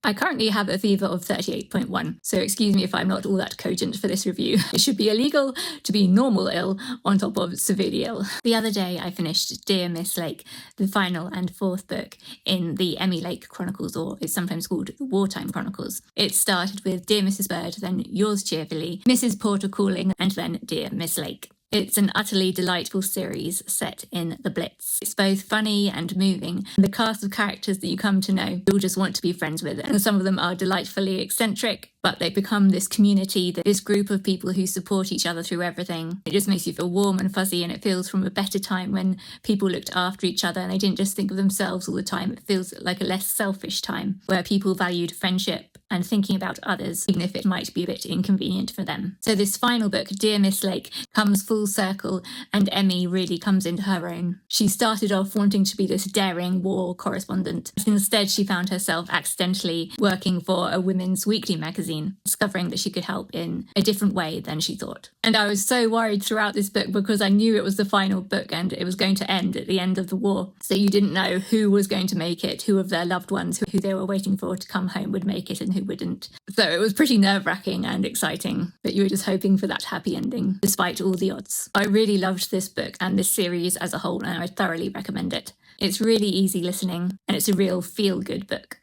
I currently have a fever of 38.1, so excuse me if I'm not all that cogent for this review. It should be illegal to be normal ill on top of severely ill. The other day I finished Dear Miss Lake, the final and fourth book in the Emmy Lake Chronicles, or it's sometimes called the Wartime Chronicles. It started with Dear Mrs. Bird, then Yours Cheerfully, Mrs. Porter Calling, and then Dear Miss Lake. It's an utterly delightful series set in the Blitz. It's both funny and moving. The cast of characters that you come to know, you'll just want to be friends with. And some of them are delightfully eccentric, but they become this community, this group of people who support each other through everything. It just makes you feel warm and fuzzy, and it feels from a better time when people looked after each other and they didn't just think of themselves all the time. It feels like a less selfish time where people valued friendship and thinking about others, even if it might be a bit inconvenient for them. So this final book, Dear Miss Lake, comes full circle, and Emmy really comes into her own. She started off wanting to be this daring war correspondent, but instead she found herself accidentally working for a women's weekly magazine, discovering that she could help in a different way than she thought. And I was so worried throughout this book because I knew it was the final book and it was going to end at the end of the war. So you didn't know who was going to make it, who of their loved ones who they were waiting for to come home would make it and who wouldn't. So it was pretty nerve-wracking and exciting, but you were just hoping for that happy ending, despite all the odds. I really loved this book and this series as a whole, and I thoroughly recommend it. It's really easy listening, and it's a real feel-good book.